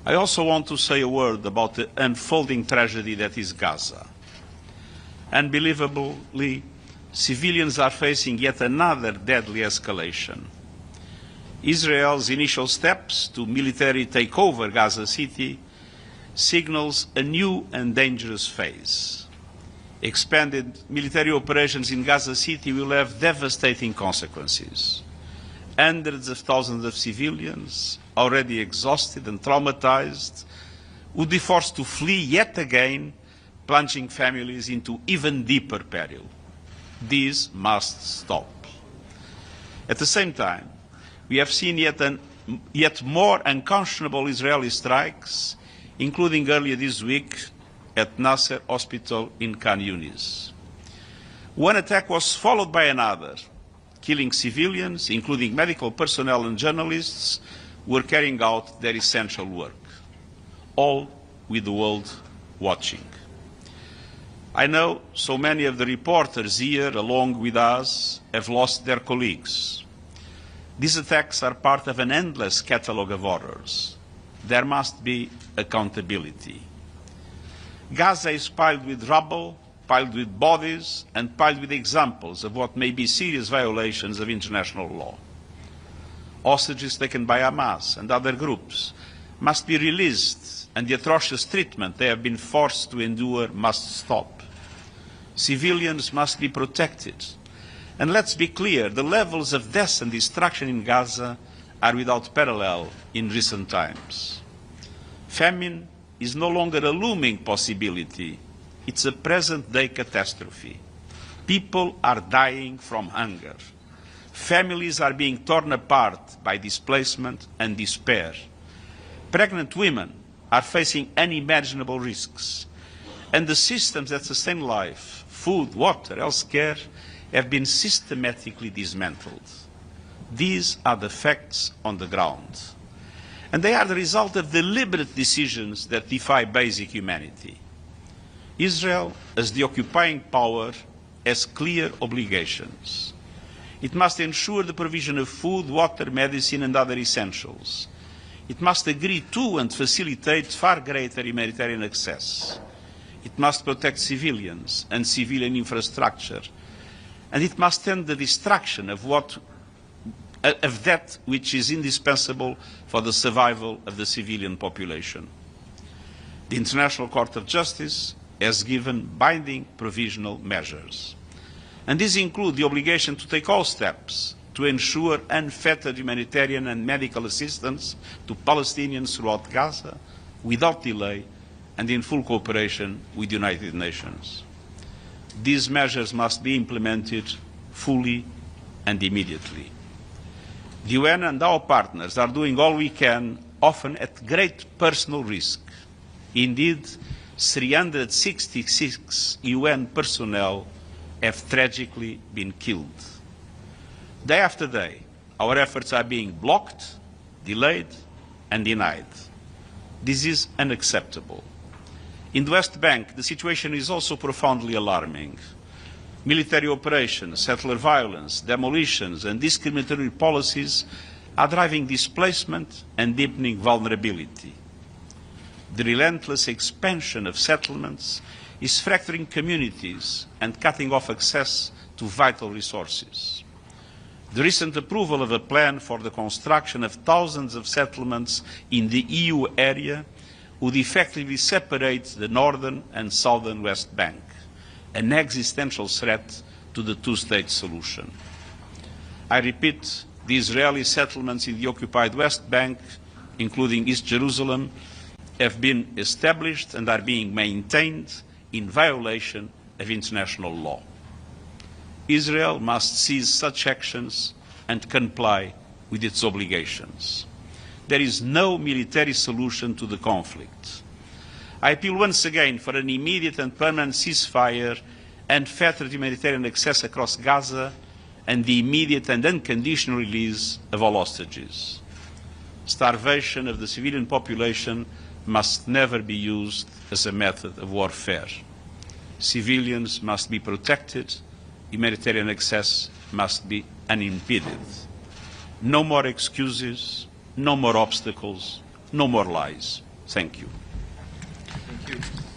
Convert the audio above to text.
I also want to say a word about the unfolding tragedy that is Gaza. Unbelievably, civilians are facing yet another deadly escalation. Israel's initial steps to militarily take over Gaza City signals a new and dangerous phase. Expanded military operations in Gaza City will have devastating consequences. Hundreds of thousands of civilians, already exhausted and traumatized, would be forced to flee yet again, plunging families into even deeper peril. This must stop. At the same time, we have seen yet more unconscionable Israeli strikes, including earlier this week at Nasser Hospital in Khan Yunis. One attack was followed by another, killing civilians, including medical personnel and journalists, who were carrying out their essential work, all with the world watching. I know so many of the reporters here, along with us, have lost their colleagues. These attacks are part of an endless catalogue of horrors. There must be accountability. Gaza is piled with rubble, piled with bodies, and piled with examples of what may be serious violations of international law. Hostages taken by Hamas and other groups must be released, and the atrocious treatment they have been forced to endure must stop. Civilians must be protected. And let's be clear, the levels of death and destruction in Gaza are without parallel in recent times. Famine is no longer a looming possibility. It's a present-day catastrophe. People are dying from hunger. Families are being torn apart by displacement and despair. Pregnant women are facing unimaginable risks. And the systems that sustain life, food, water, health care, have been systematically dismantled. These are the facts on the ground. And they are the result of deliberate decisions that defy basic humanity. Israel, as the occupying power, has clear obligations. It must ensure the provision of food, water, medicine, and other essentials. It must agree to and facilitate far greater humanitarian access. It must protect civilians and civilian infrastructure. And it must end the destruction of that which is indispensable for the survival of the civilian population. The International Court of Justice has given binding provisional measures. And these include the obligation to take all steps to ensure unfettered humanitarian and medical assistance to Palestinians throughout Gaza without delay and in full cooperation with the United Nations. These measures must be implemented fully and immediately. The UN and our partners are doing all we can, often at great personal risk. Indeed, 366 UN personnel have tragically been killed. Day after day, our efforts are being blocked, delayed, and denied. This is unacceptable. In the West Bank, the situation is also profoundly alarming. Military operations, settler violence, demolitions, and discriminatory policies are driving displacement and deepening vulnerability. The relentless expansion of settlements is fracturing communities and cutting off access to vital resources. The recent approval of a plan for the construction of thousands of settlements in the EU area would effectively separate the northern and southern West Bank, an existential threat to the two-state solution. I repeat, the Israeli settlements in the occupied West Bank, including East Jerusalem, have been established and are being maintained in violation of international law. Israel must cease such actions and comply with its obligations. There is no military solution to the conflict. I appeal once again for an immediate and permanent ceasefire and fettered humanitarian access across Gaza and the immediate and unconditional release of all hostages. Starvation of the civilian population must never be used as a method of warfare. Civilians must be protected. Humanitarian access must be unimpeded. No more excuses, no more obstacles, no more lies. Thank you. Thank you.